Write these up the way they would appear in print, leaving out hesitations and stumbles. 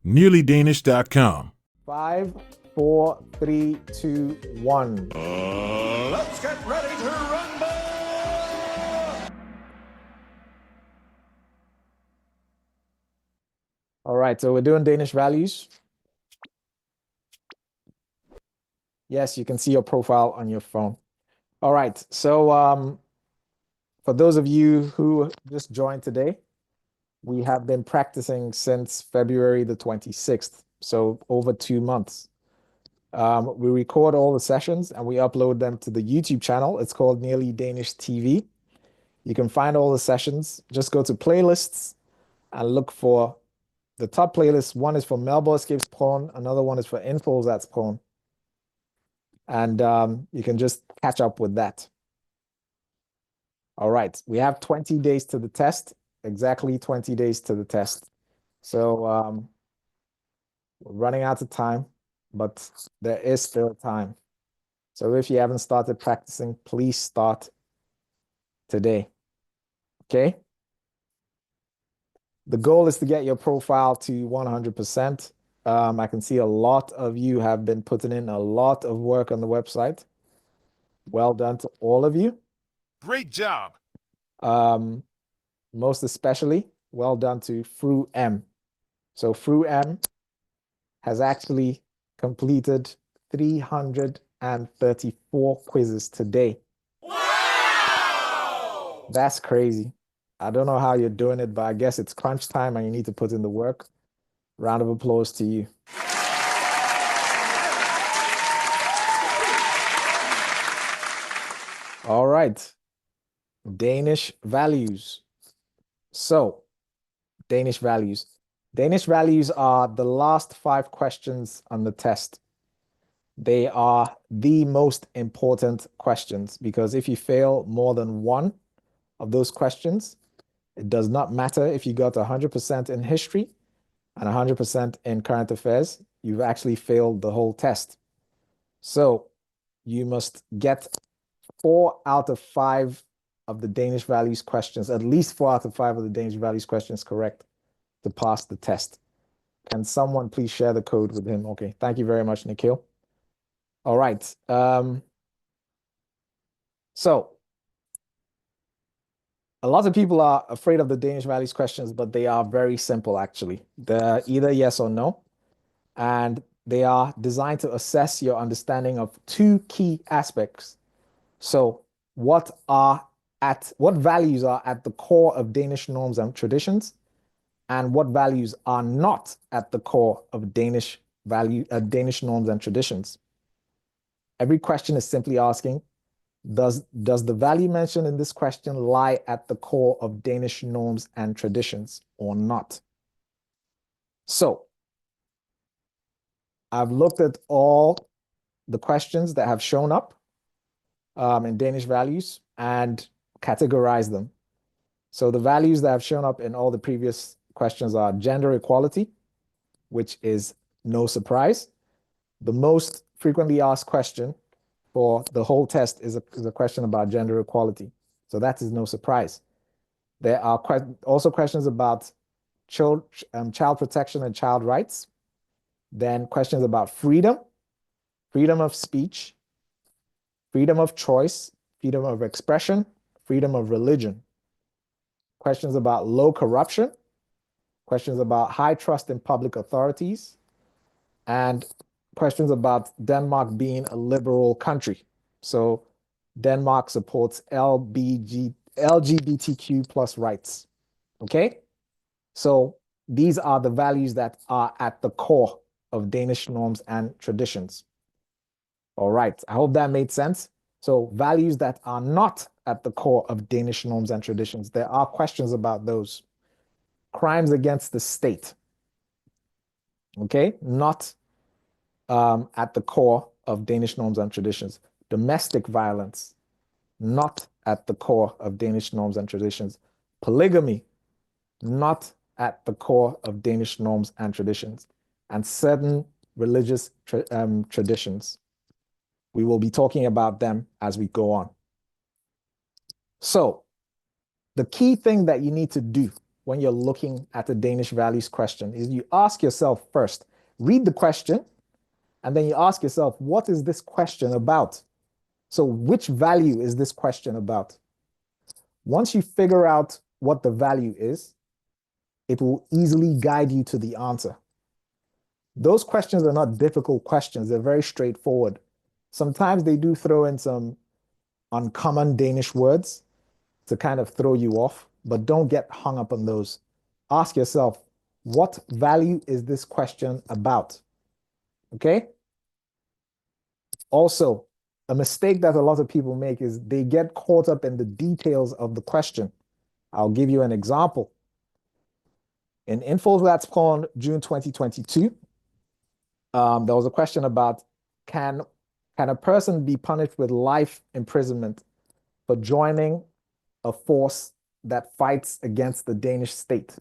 nearlydanish.com. 5, 4, 3, 2, 1. Let's get ready to rumble! All right, so we're doing Danish values. Yes, you can see your profile on your phone. All right, so for those of you who just joined today, we have been practicing since February the 26th, so over 2 months. We record all the sessions and we upload them to the YouTube channel. It's called Nearly Danish TV. You can find all the sessions. Just go to playlists and look for the top playlists. One is for Melbo Escapes Porn. Another one is for INDFØDSRETSPRØVEN. And you can just catch up with that. All right, we have 20 days to the test, exactly 20 days to the test. So we're running out of time, but there is still time. So if you haven't started practicing, please start today, okay? The goal is to get your profile to 100%. I can see a lot of you have been putting in a lot of work on the website. Well done to all of you. Great job. Most especially, well done to Fru M. So Fru M has actually completed 334 quizzes today. Wow! That's crazy. I don't know how you're doing it, but I guess it's crunch time and you need to put in the work. Round of applause to you. All right. Danish values. So, Danish values. Danish values are the last 5 questions on the test. They are the most important questions because if you fail more than one of those questions, it does not matter if you got 100% in history and 100% in current affairs, you've actually failed the whole test. So you must get 4 out of 5 of the Danish values questions, at least 4 out of 5 of the Danish values questions correct to pass the test. Can someone please share the code with him? Okay, thank you very much, Nikhil. All right. So a lot of people are afraid of the Danish values questions, but they are very simple, actually. They're either yes or no, and they are designed to assess your understanding of 2 key aspects. So what values are at the core of Danish norms and traditions, and what values are not at the core of Danish norms and traditions. Every question is simply asking, does the value mentioned in this question lie at the core of Danish norms and traditions or not? So I've looked at all the questions that have shown up in Danish values and categorized them. So the values that have shown up in all the previous questions are gender equality, which is no surprise. The most frequently asked question for the whole test is a question about gender equality. So that is no surprise. There are also questions about child protection and child rights. Then questions about freedom, freedom of speech, freedom of choice, freedom of expression, freedom of religion. Questions about low corruption, questions about high trust in public authorities, and questions about Denmark being a liberal country. So Denmark supports LGBTQ plus rights. Okay? So these are the values that are at the core of Danish norms and traditions. All right, I hope that made sense. So values that are not at the core of Danish norms and traditions, there are questions about those. Crimes against the state. Okay, not at the core of Danish norms and traditions. Domestic violence, not at the core of Danish norms and traditions. Polygamy, not at the core of Danish norms and traditions. And certain religious traditions. We will be talking about them as we go on. So the key thing that you need to do when you're looking at the Danish values question is you ask yourself first, read the question, and then you ask yourself, what is this question about? So which value is this question about? Once you figure out what the value is, it will easily guide you to the answer. Those questions are not difficult questions. They're very straightforward. Sometimes they do throw in some uncommon Danish words to kind of throw you off, but don't get hung up on those. Ask yourself, what value is this question about? Okay? Also, a mistake that a lot of people make is they get caught up in the details of the question. I'll give you an example. In INDFØDSRETSPRØVEN, June 2022, there was a question about can a person be punished with life imprisonment for joining a force that fights against the Danish state?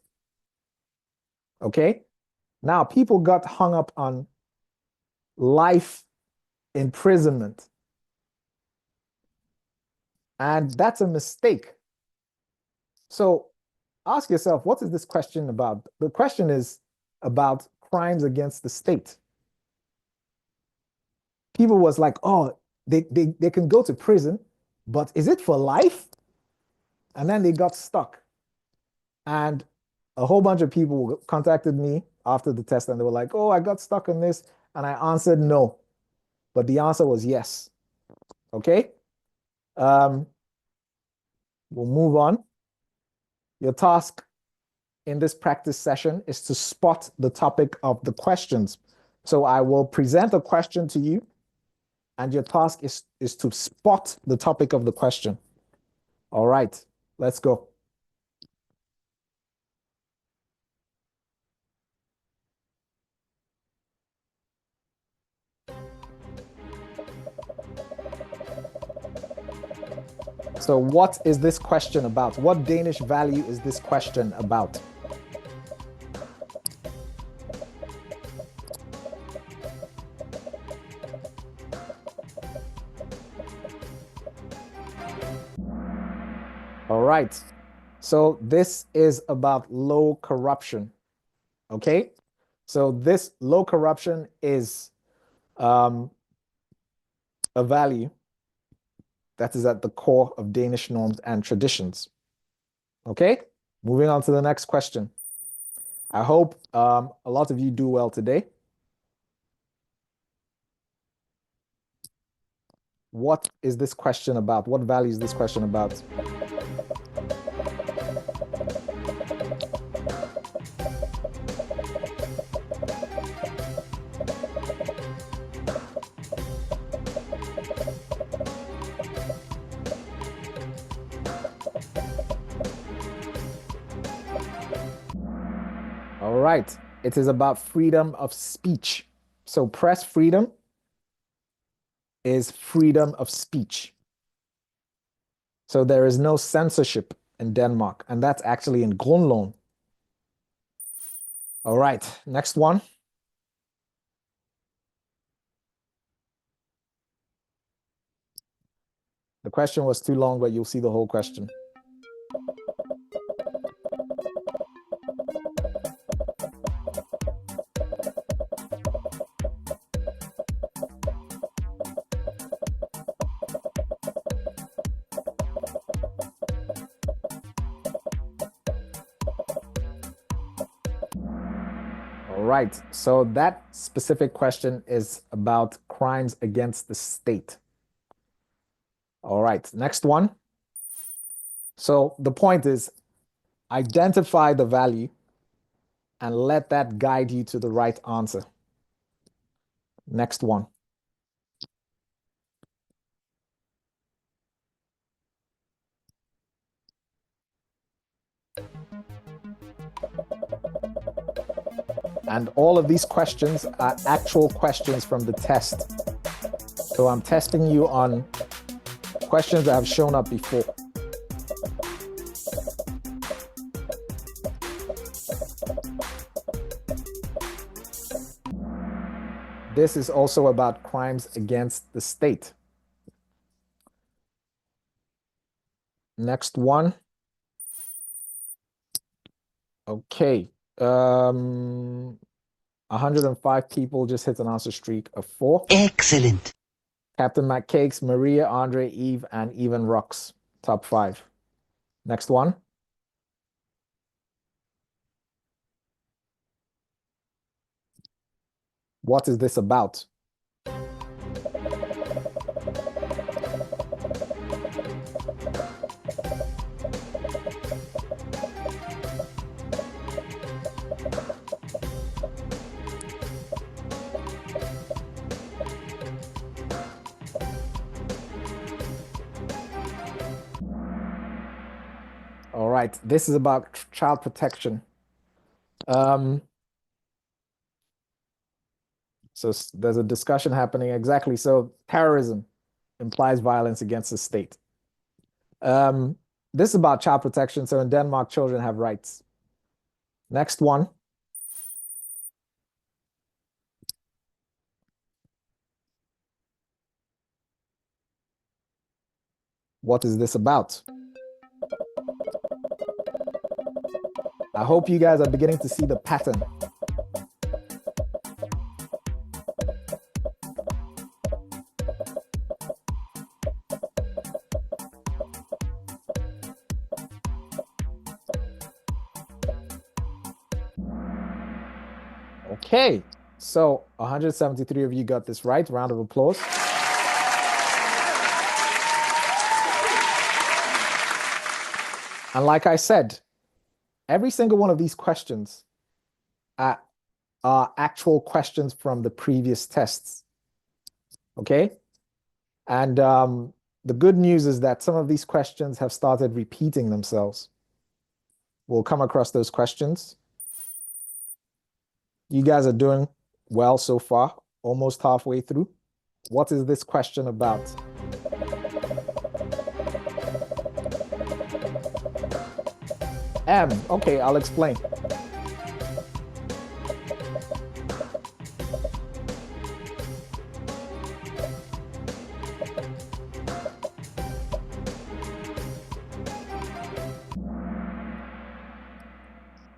Okay? Now, people got hung up on life imprisonment. And that's a mistake. So ask yourself, what is this question about? The question is about crimes against the state. People was like, oh, they can go to prison, but is it for life? And then they got stuck. And a whole bunch of people contacted me after the test and they were like, oh, I got stuck on this. And I answered no. But the answer was yes. Okay? We'll move on. Your task in this practice session is to spot the topic of the questions. So I will present a question to you, and your task is to spot the topic of the question. All right, let's go. So what is this question about? What Danish value is this question about? All right. So this is about low corruption. Okay. So this low corruption is a value that is at the core of Danish norms and traditions. Okay. Moving on to the next question. I hope a lot of you do well today. What is this question about? What value is this question about? All right. It is about freedom of speech. So press freedom is freedom of speech. So there is no censorship in Denmark, and that's actually in Grundloven. All right, next one. The question was too long, but you'll see the whole question. All right, so that specific question is about crimes against the state. All right, next one. So the point is identify the value and let that guide you to the right answer. Next one. And all of these questions are actual questions from the test. So I'm testing you on questions that have shown up before. This is also about crimes against the state. Next one. Okay. 105 people just hit an answer streak of 4. Excellent. Captain Matt Cakes, Maria, Andre, Eve, and even Rocks. Top 5. Next one. What is this about? All right, this is about child protection. So there's a discussion happening exactly. So terrorism implies violence against the state. This is about child protection. So in Denmark, children have rights. Next one. What is this about? I hope you guys are beginning to see the pattern. Okay, so 173 of you got this right. Round of applause. And like I said, every single one of these questions are actual questions from the previous tests. Okay? And the good news is that some of these questions have started repeating themselves. We'll come across those questions. You guys are doing well so far, almost halfway through. What is this question about? Okay, I'll explain.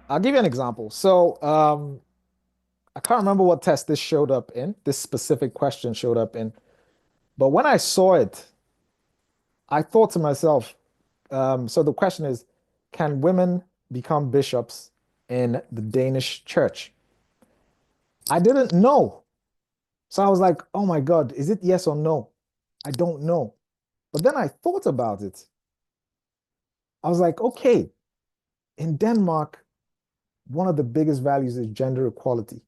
I'll give you an example. So I can't remember what test this showed up in, this specific question showed up in, but when I saw it, I thought to myself, so the question is, can women become bishops in the Danish church? I didn't know. So I was like, oh my God, is it yes or no? I don't know. But then I thought about it. I was like, okay, in Denmark, one of the biggest values is gender equality.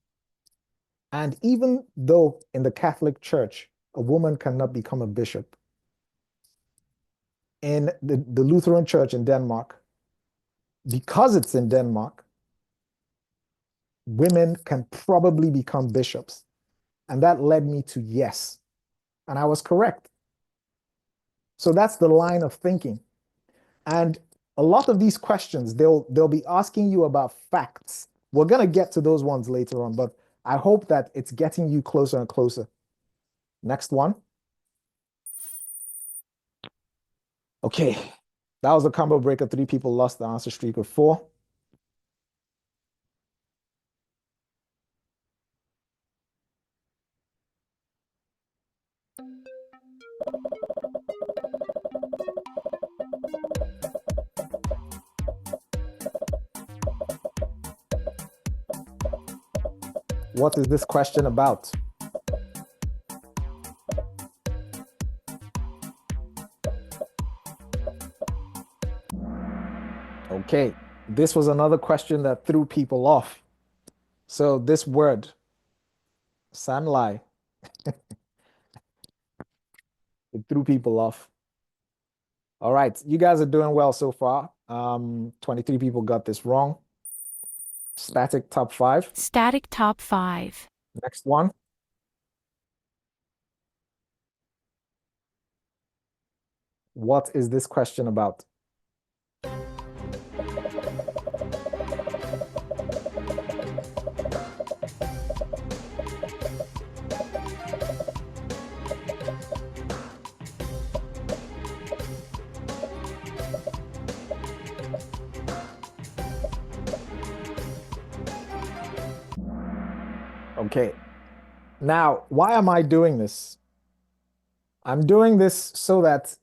And even though in the Catholic Church, a woman cannot become a bishop, in the Lutheran Church in Denmark, because it's in Denmark, women can probably become bishops. And that led me to yes. And I was correct. So that's the line of thinking. And a lot of these questions, they'll be asking you about facts. We're going to get to those ones later on, but I hope that it's getting you closer and closer. Next one. Okay, that was a combo breaker. 3 people lost the answer streak of 4. What is this question about? Okay, this was another question that threw people off. So this word, sanlai, it threw people off. All right, you guys are doing well so far. 23 people got this wrong. Static top 5. Static top 5. Next one. What is this question about? Okay. Now, why am I doing this? I'm doing this so that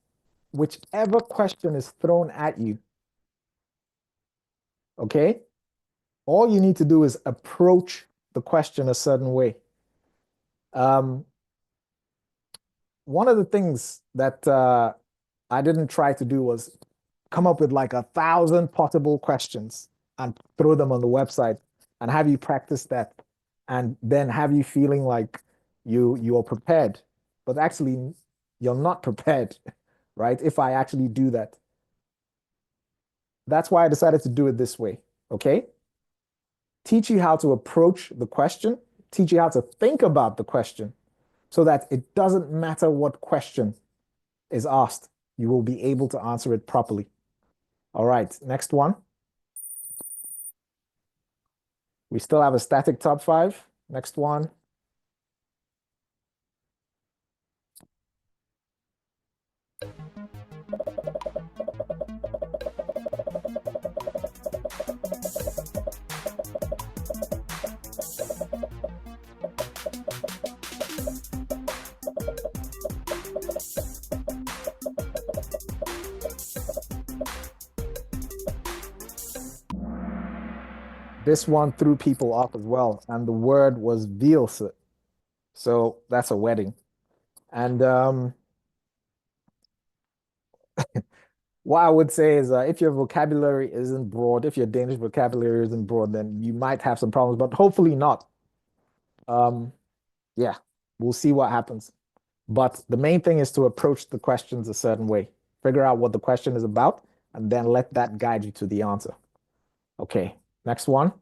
whichever question is thrown at you, okay, all you need to do is approach the question a certain way. Um, one of the things that I didn't try to do was come up with like 1,000 possible questions and throw them on the website and have you practice that and then have you feeling like you are prepared, but actually you're not prepared, right? If I actually do that. That's why I decided to do it this way, okay? Teach you how to approach the question, teach you how to think about the question so that it doesn't matter what question is asked, you will be able to answer it properly. All right, next one. We still have a static top five. Next one. This one threw people off as well, and the word was vielse. So that's a wedding. And what I would say is if your vocabulary isn't broad, if your Danish vocabulary isn't broad, then you might have some problems, but hopefully not. Um, yeah, we'll see what happens. But the main thing is to approach the questions a certain way. Figure out what the question is about, and then let that guide you to the answer. Okay, next one.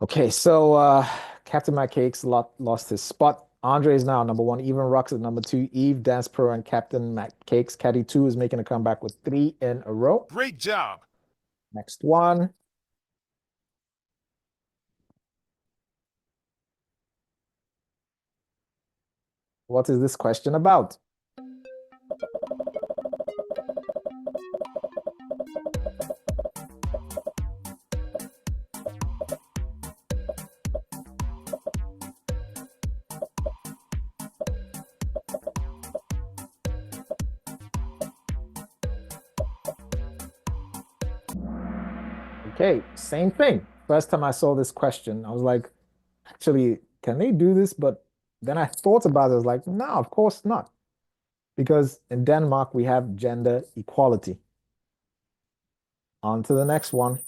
Okay, so Captain My Cakes lost his spot. Andre is now number one. Even Rocks is number two. Eve, Dance Pro, and Captain Mac Cakes. Caddy 2 is making a comeback with 3 in a row. Great job. Next one. What is this question about? Okay, same thing. First time I saw this question, I was like, actually, can they do this? But then I thought about it. I was like, no, of course not. Because in Denmark, we have gender equality. On to the next one.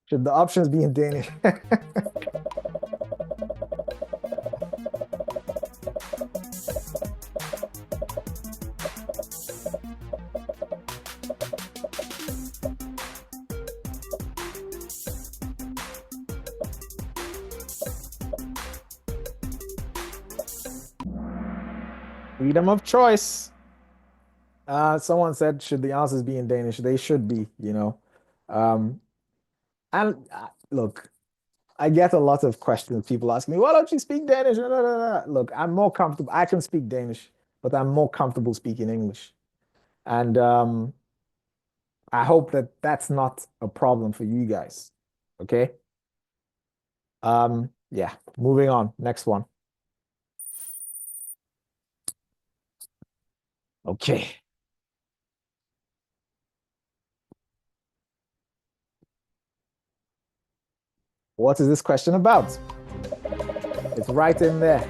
Should the options be in Danish? Freedom of choice. Someone said, should the answers be in Danish? They should be, you know. Um, and look, I get a lot of questions. People ask me, why don't you speak Danish? Look, I'm more comfortable. I can speak Danish, but I'm more comfortable speaking English. And I hope that that's not a problem for you guys. Okay. Yeah, moving on. Next one. Okay. What is this question about? It's right in there.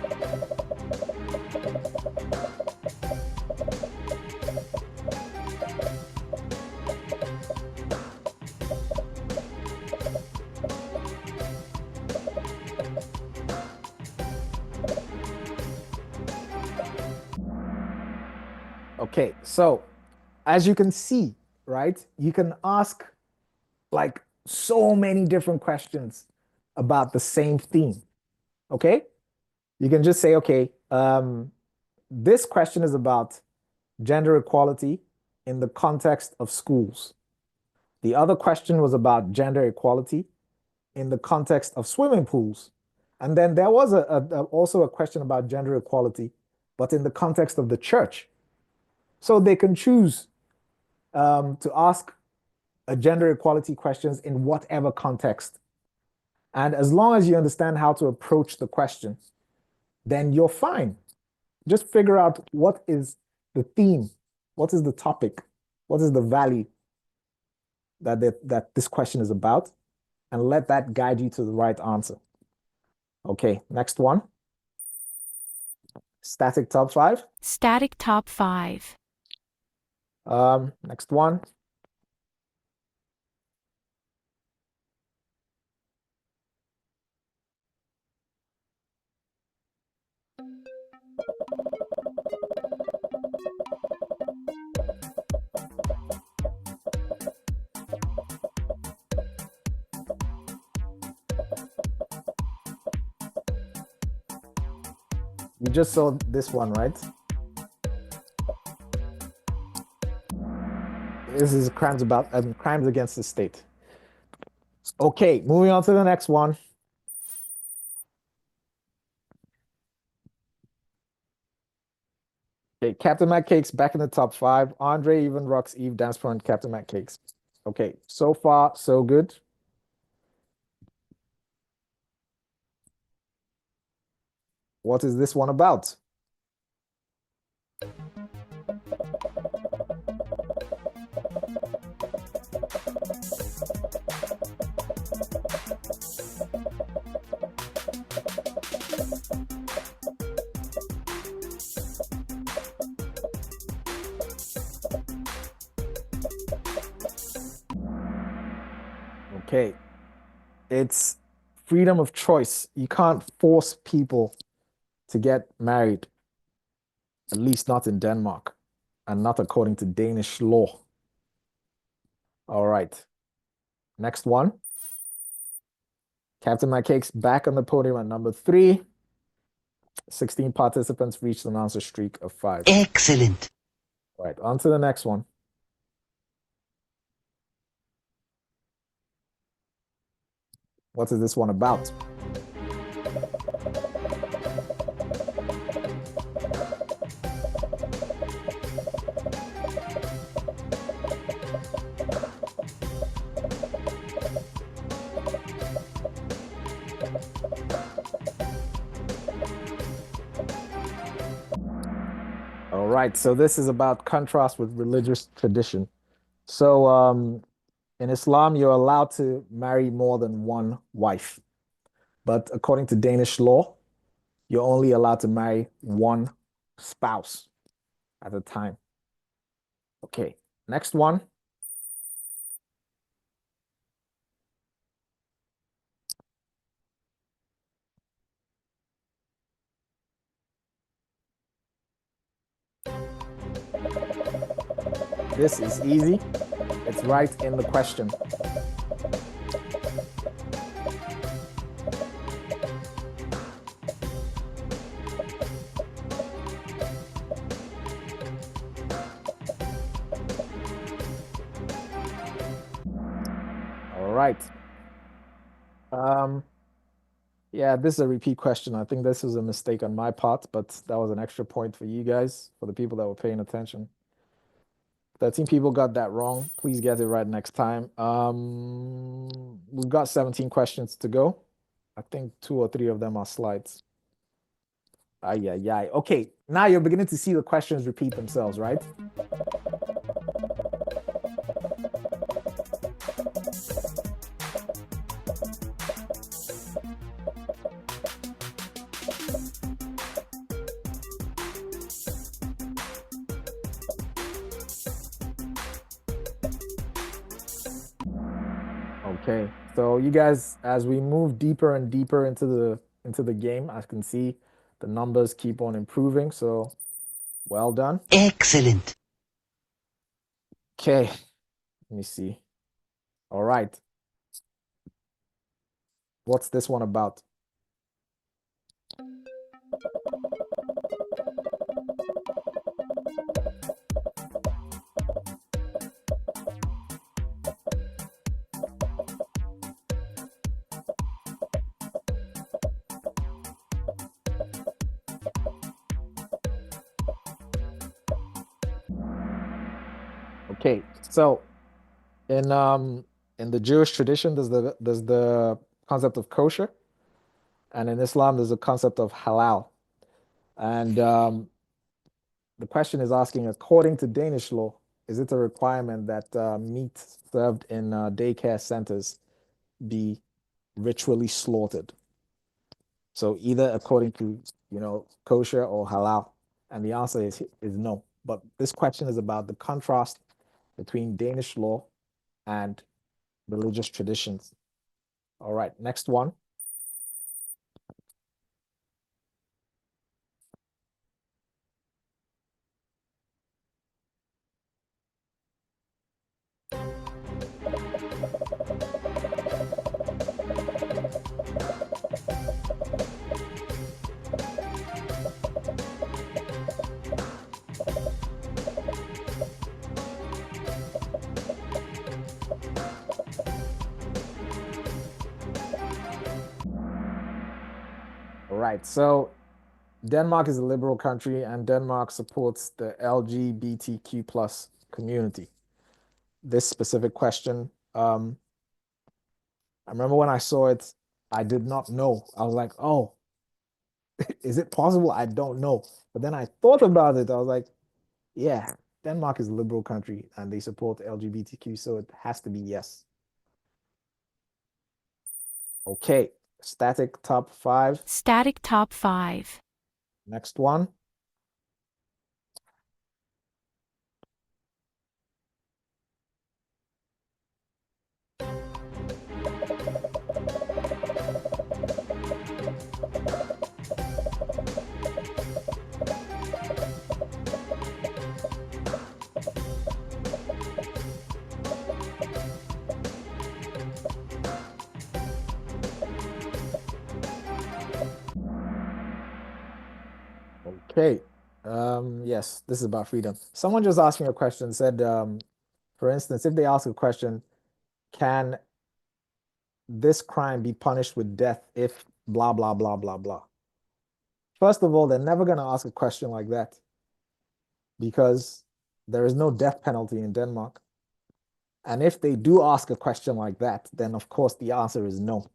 Okay, so as you can see, right, you can ask like so many different questions about the same theme. Okay, you can just say, okay, this question is about gender equality in the context of schools. The other question was about gender equality in the context of swimming pools. And then there was also a question about gender equality, but in the context of the church. So they can choose to ask a gender equality questions in whatever context. And as long as you understand how to approach the question, then you're fine. Just figure out what is the theme, what is the topic, what is the value that this question is about, and let that guide you to the right answer. Okay, next one. Static top five. Static top 5. Next one. You just saw this one, right? This is crimes against the state. Okay, moving on to the next one. Okay, Captain Matt Cakes back in the top 5. Andre even rocks Eve dance for Captain Matt Cakes. Okay, so far so good. What is this one about? Okay, it's freedom of choice. You can't force people to get married, at least not in Denmark, and not according to Danish law. All right, next one. Captain My Cakes back on the podium at number 3. 16 participants reached an answer streak of 5. Excellent. All right, on to the next one. What is this one about? All right, so this is about contrast with religious tradition. So in Islam, you're allowed to marry more than one wife. But according to Danish law, you're only allowed to marry one spouse at a time. Okay, next one. This is easy. It's right in the question. All right. Yeah, this is a repeat question. I think this was a mistake on my part, but that was an extra point for you guys, for the people that were paying attention. 13 people got that wrong. Please get it right next time. We've got 17 questions to go. I think 2 or 3 of them are slides. Ay, ay, ay. Okay, now you're beginning to see the questions repeat themselves, right? Okay, so you guys, as we move deeper and deeper into the game, I can see the numbers keep on improving. So well done. Excellent. Okay, let me see. All right. What's this one about? Okay, so in the Jewish tradition, there's the concept of kosher, and in Islam, there's a concept of halal. And the question is asking, according to Danish law, is it a requirement that meat served in daycare centers be ritually slaughtered? So either according to, kosher or halal. And the answer is no. But this question is about the contrast between Danish law and religious traditions. All right, next one. All right, so Denmark is a liberal country, and Denmark supports the LGBTQ plus community. This specific question, I remember when I saw it, I did not know. I was like, oh, is it possible? I don't know. But then I thought about it. I was like, yeah, Denmark is a liberal country and they support LGBTQ, so it has to be yes. Okay, static top 5. Static top 5. Next one. Okay. Yes, this is about freedom. Someone just asked me a question, said, for instance, if they ask a question, can this crime be punished with death if blah, blah, blah, blah, blah? First of all, they're never going to ask a question like that because there is no death penalty in Denmark. And if they do ask a question like that, then of course the answer is no.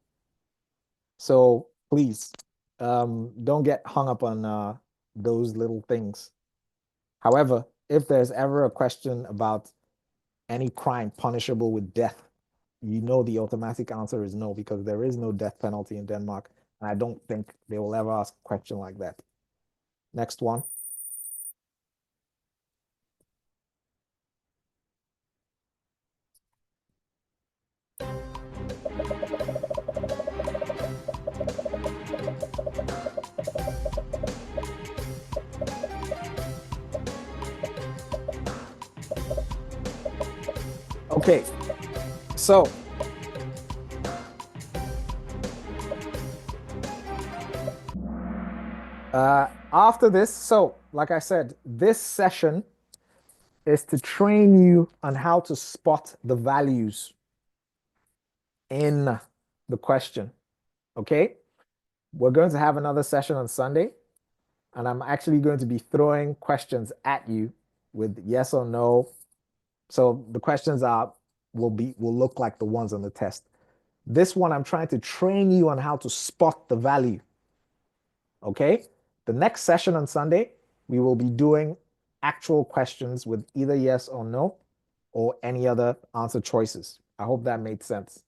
So please, don't get hung up on those little things. However, if there's ever a question about any crime punishable with death, you know the automatic answer is no, because there is no death penalty in Denmark. And I don't think they will ever ask a question like that. Next one. Okay, so after this, so like I said, this session is to train you on how to spot the values in the question. Okay, we're going to have another session on Sunday, and I'm actually going to be throwing questions at you with yes or no. So the questions will look like the ones on the test. This one, I'm trying to train you on how to spot the value. Okay, the next session on Sunday, we will be doing actual questions with either yes or no or any other answer choices. I hope that made sense.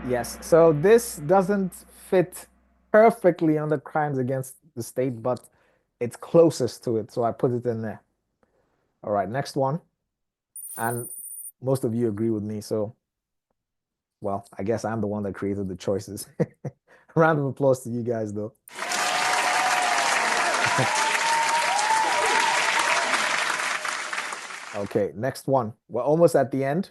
Yes, so this doesn't fit perfectly under crimes against the state, but it's closest to it, so I put it in there. All right, next one. And most of you agree with me, so, well, I guess I'm the one that created the choices. Round of applause to you guys, though. Okay, next one. We're almost at the end.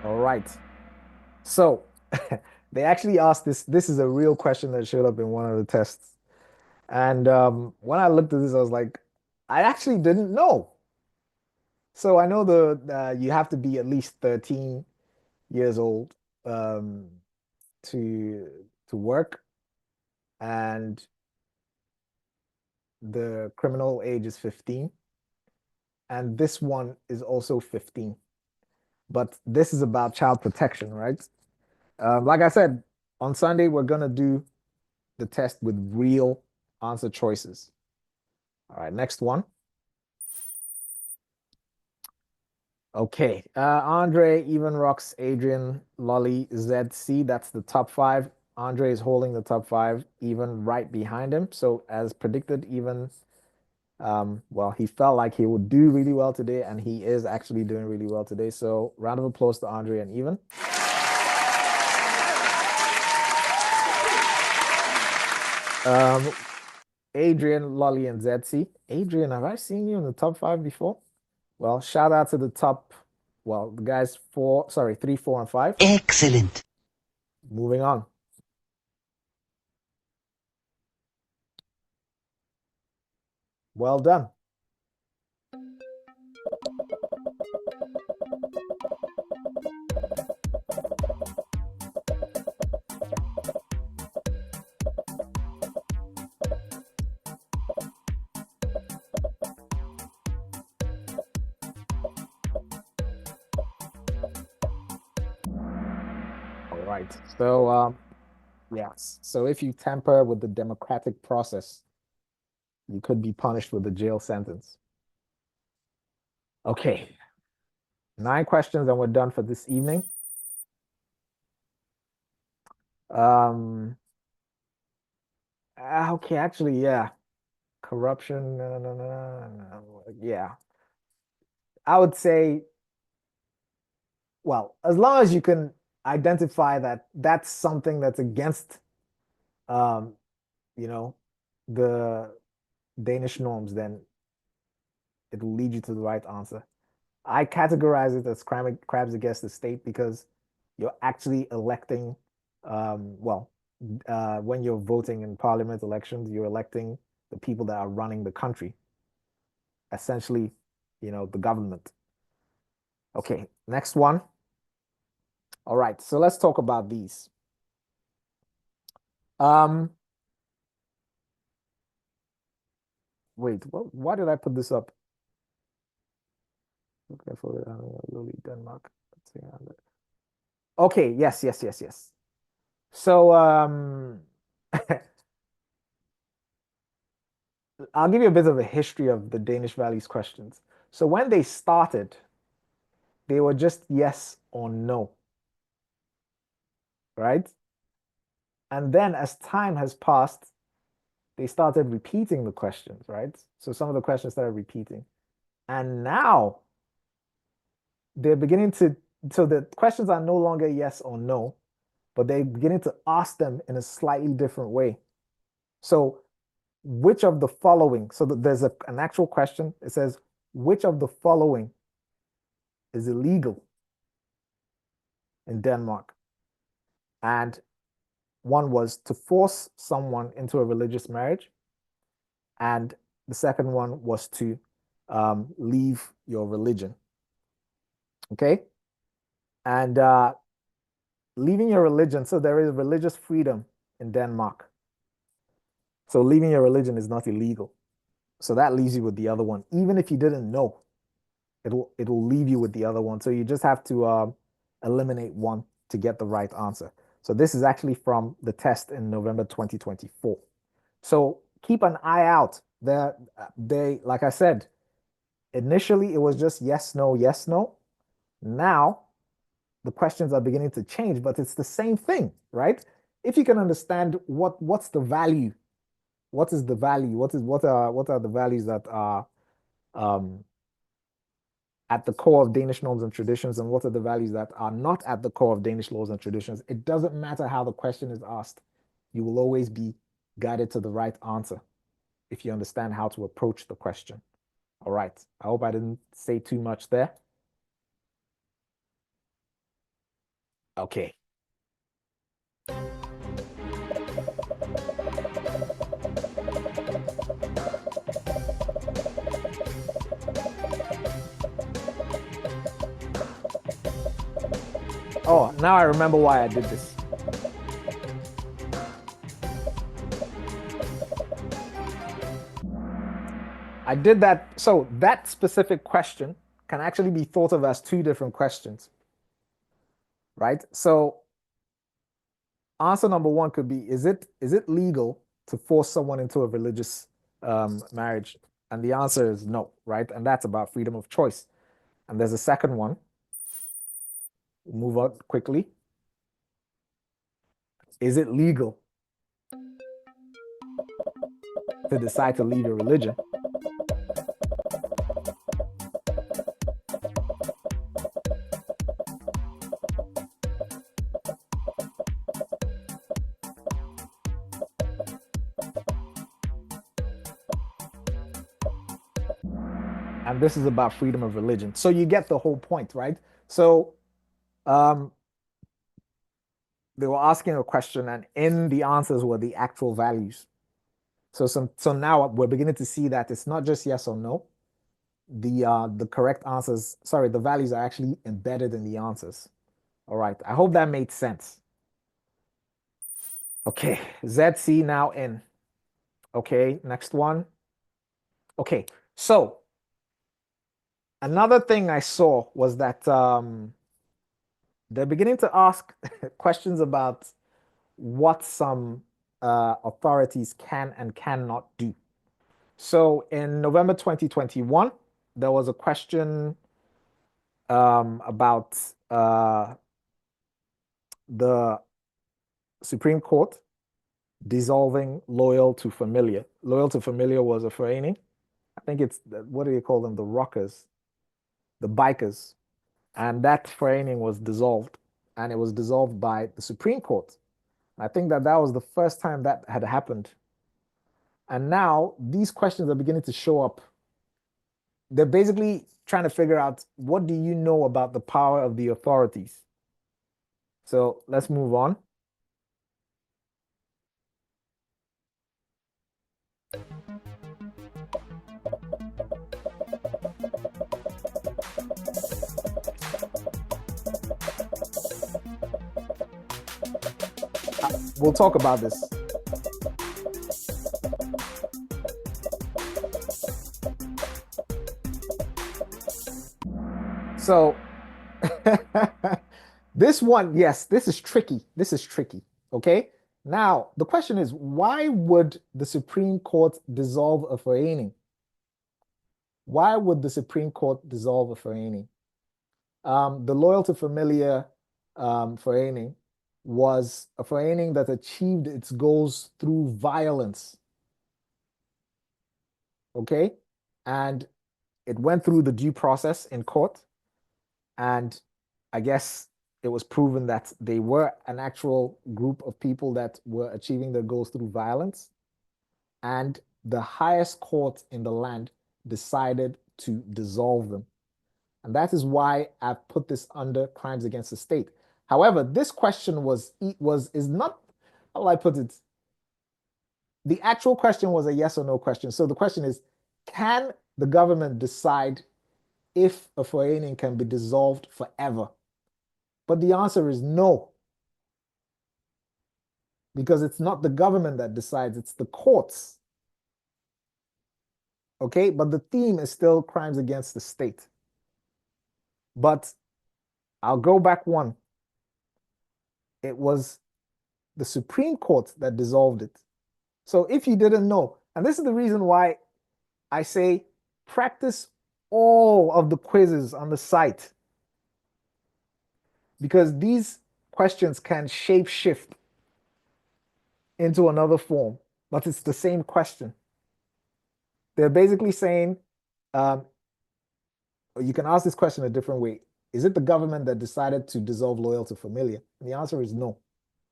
All right. So they actually asked this. This is a real question that showed up in one of the tests. And when I looked at this, I was like, I actually didn't know. So I know you have to be at least 13 years old um, to work, and the criminal age is 15, and this one is also 15. But this is about child protection, right? Like I said, on Sunday we're gonna do the test with real answer choices. All right, next one. Okay, Andre, Even Rocks, Adrian, Lolly, ZC. That's the top five. Andre is holding the top five, even right behind him. So as predicted, even well, he felt like he would do really well today, and he is actually doing really well today. So round of applause to Andre and Even. Um, Adrian, Lolly, and ZC. Adrian, have I seen you in the top five before? Well, shout out to the top, well, the guys four, sorry, three, four, and five. Excellent. Moving on. Well done. All right. So, yes. So if you tamper with the democratic process, you could be punished with a jail sentence. Okay. 9 questions and we're done for this evening. Um, okay, actually, yeah. Corruption, no, no, no, no, no. Yeah. I would say, well, as long as you can identify that that's something that's against, um, you know, the Danish norms, then it will lead you to the right answer. I categorize it as crimes against the state because you're actually electing, well, when you're voting in parliament elections, you're electing the people that are running the country, essentially, the government. Okay, next one. All right, so let's talk about these. Um, wait, why did I put this up? Okay, for Lily Denmark. Okay, yes, yes, yes, yes. So I'll give you a bit of a history of the Danish values questions. So when they started, they were just yes or no, right? And then as time has passed, they started repeating the questions, right? So some of the questions started repeating. And now they're beginning to, so the questions are no longer yes or no, but they're beginning to ask them in a slightly different way. So which of the following, so there's an actual question. It says, which of the following is illegal in Denmark? And one was to force someone into a religious marriage. And the second one was to leave your religion. Okay. And leaving your religion, so there is religious freedom in Denmark. So leaving your religion is not illegal. So that leaves you with the other one. Even if you didn't know, it'll leave you with the other one. So you just have to eliminate one to get the right answer. So this is actually from the test in November 2024. So keep an eye out. They, like I said, initially it was just yes, no, yes, no. Now the questions are beginning to change, but it's the same thing, right? if you can understand what's the value, what is the value, what are the values that are um, at the core of Danish norms and traditions, and what are the values that are not at the core of Danish laws and traditions, it doesn't matter how the question is asked. You will always be guided to the right answer if you understand how to approach the question. All right. I hope I didn't say too much there. Okay. Oh, now I remember why I did this. I did that. So that specific question can actually be thought of as two different questions, right? So answer number one could be, is it legal to force someone into a religious marriage? And the answer is no, right? And that's about freedom of choice. And there's a second one. We'll move on quickly. Is it legal to decide to leave your religion? And this is about freedom of religion. So you get the whole point, right? So um, they were asking a question, and in the answers were the actual values. So now we're beginning to see that it's not just yes or no. The correct answers, sorry, the values are actually embedded in the answers. All right. I hope that made sense. Okay, ZC now in. Okay, next one. Okay, so another thing I saw was that they're beginning to ask questions about what some authorities can and cannot do. So in November 2021, there was a question about the Supreme Court dissolving Loyal to Familiar. Loyal to Familiar was a Vereniging. I think it's, what do you call them? The rockers, the bikers. And that Vereniging was dissolved. And it was dissolved by the Supreme Court. I think that was the first time that had happened. And now these questions are beginning to show up. They're basically trying to figure out, what do you know about the power of the authorities? So let's move on. We'll talk about this. So this one, yes, this is tricky. This is tricky. Okay. Now, the question is, why would the Supreme Court dissolve a Vereniging? Why would the Supreme Court dissolve a Vereniging? The Loyal to Familiar Vereniging was a Vereniging that achieved its goals through violence. Okay. And it went through the due process in court. And I guess it was proven that they were an actual group of people that were achieving their goals through violence. And the highest court in the land decided to dissolve them. And that is why I've put this under crimes against the state. However, this question is not, how will I put it? The actual question was a yes or no question. So the question is, can the government decide if a Vereniging can be dissolved forever? But the answer is no. Because it's not the government that decides, it's the courts. Okay, but the theme is still crimes against the state. But I'll go back one. It was the Supreme Court that dissolved it. So if you didn't know, and this is the reason why I say practice all of the quizzes on the site, because these questions can shape shift. into another form, but it's the same question. They're basically saying, um, you can ask this question a different way. Is it the government that decided to dissolve loyal to familiar? And the answer is no.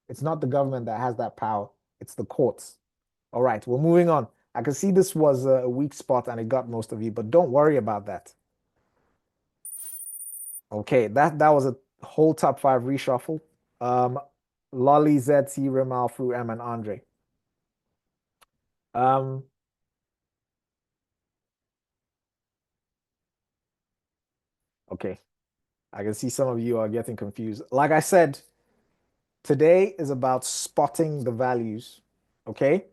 It's not the government that has that power. It's the courts. All right, we're moving on. I can see this was a weak spot and it got most of you, but don't worry about that. Okay, that was a whole top five reshuffle. Lolly, ZT, Rimal, Fru, M, and Andre. Um, okay, I can see some of you are getting confused. Like I said, today is about spotting the values. Okay.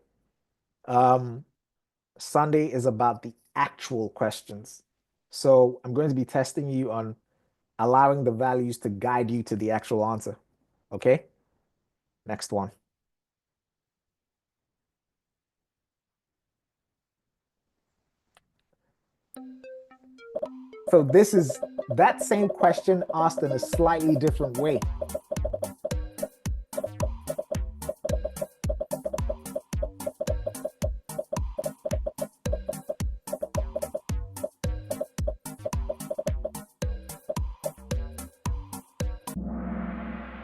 Um, Sunday is about the actual questions. So I'm going to be testing you on allowing the values to guide you to the actual answer. Okay. Next one. So this is that same question asked in a slightly different way.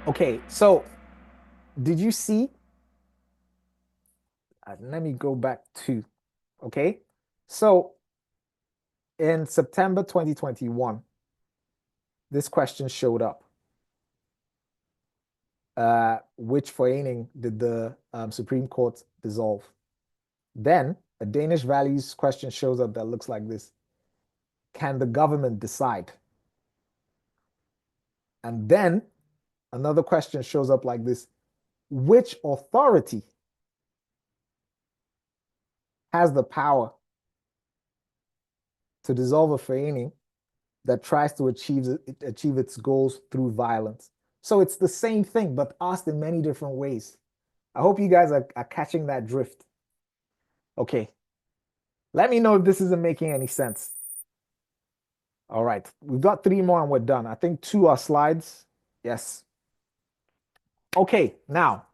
Okay, so did you see? Let me go back to, okay. So in September 2021, this question showed up. Which forening did the Supreme Court dissolve? Then a Danish values question shows up that looks like this. Can the government decide? And then another question shows up like this. Which authority has the power to dissolve a forening that tries to achieve its goals through violence? So it's the same thing, but asked in many different ways. I hope you guys are catching that drift. Okay. Let me know if this isn't making any sense. All right. We've got 3 more and we're done. I think 2 are slides. Yes. Okay. Now,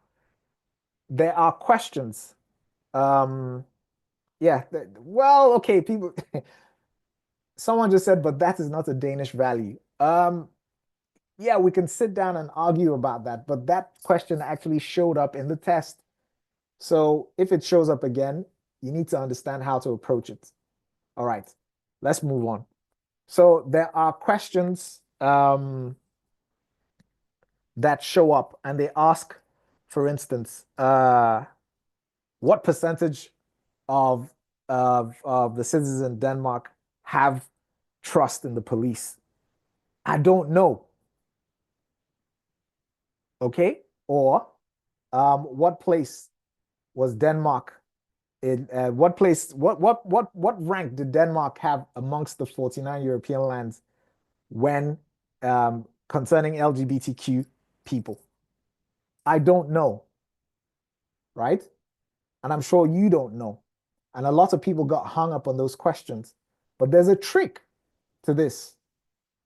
there are questions. Yeah. Well, okay. People, someone just said, but that is not a Danish value. Yeah, we can sit down and argue about that, but that question actually showed up in the test. So if it shows up again, you need to understand how to approach it. All right, let's move on. So there are questions that show up and they ask, for instance, what percentage of the citizens in Denmark have trust in the police? I don't know. Okay, or what place was Denmark in? What place? What rank did Denmark have amongst the 49 European lands when concerning LGBTQ people? I don't know, right? And I'm sure you don't know. And a lot of people got hung up on those questions. But there's a trick to this,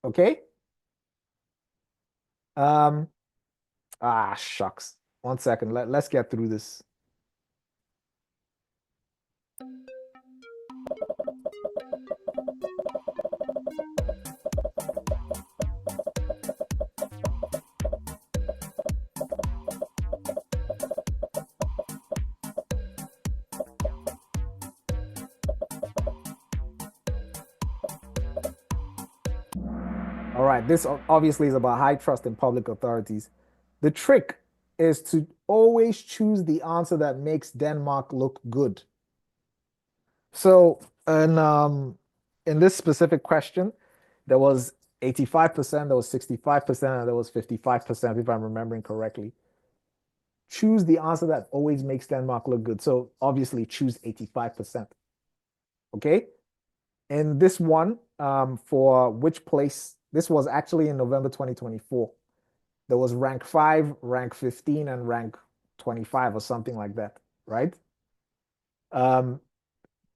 okay? Um, Shucks. 1 second. Let's get through this. All right, this obviously is about high trust in public authorities. The trick is to always choose the answer that makes Denmark look good. So, in this specific question, there was 85%, there was 65%, and there was 55%, if I'm remembering correctly. Choose the answer that always makes Denmark look good. So obviously choose 85%. Okay. And this one, for which place, this was actually in November 2024. There was rank 5, rank 15, and rank 25 or something like that, right?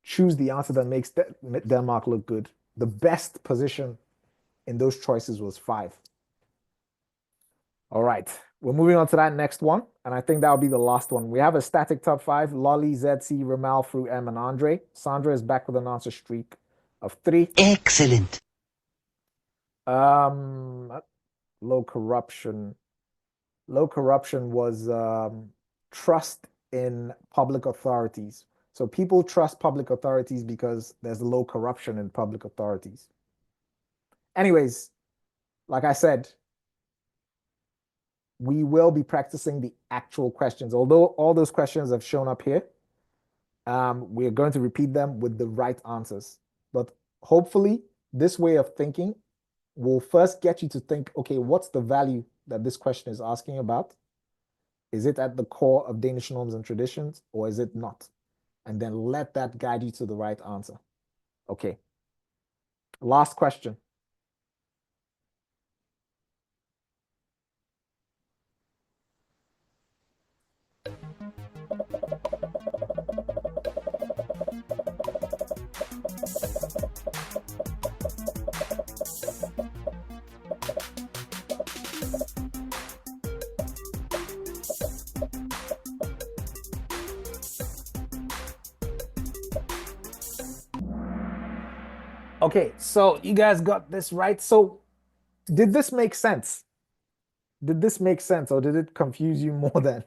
Choose the answer that makes Denmark look good. The best position in those choices was 5. All right. We're moving on to that next one, and I think that'll be the last one. We have a static top five: Lolly, ZC, Ramal, Fruit M, and Andre. Sandra is back with an answer streak of 3. Excellent. Low corruption. Low corruption was trust in public authorities. So people trust public authorities because there's low corruption in public authorities. Anyways, like I said, we will be practicing the actual questions. Although all those questions have shown up here, we're going to repeat them with the right answers. But hopefully, this way of thinking will first get you to think, okay, what's the value that this question is asking about? Is it at the core of Danish norms and traditions, or is it not? And then let that guide you to the right answer. Okay. Last question. Okay, so you guys got this right. So did this make sense? Did this make sense, or did it confuse you more than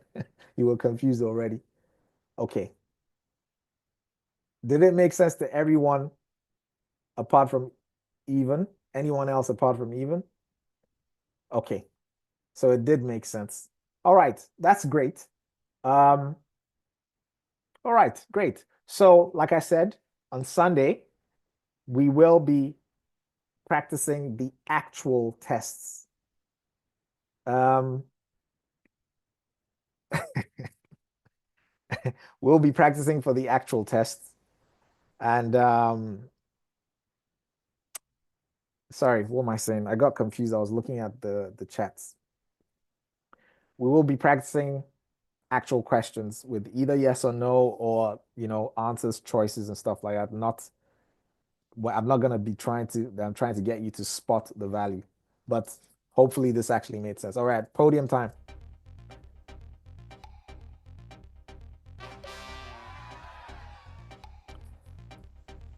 you were confused already? Okay. Did it make sense to everyone apart from even? Anyone else apart from even? Okay. So it did make sense. All right, that's great. All right, great. So like I said, on Sunday, we will be practicing the actual tests. We'll be practicing for the actual tests. And sorry, what am I saying? I got confused. I was looking at the chats. We will be practicing actual questions with either yes or no, or answers, choices, and stuff like that. I'm not gonna be trying to get you to spot the value, but hopefully this actually made sense. All right, podium time.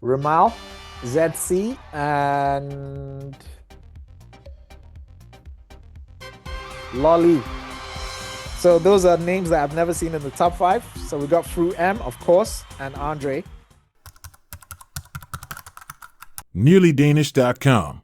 Ramal, ZC, and Lolly. So those are names that I've never seen in the top 5. So we got Fruit M, of course, and Andre. NearlyDanish.com.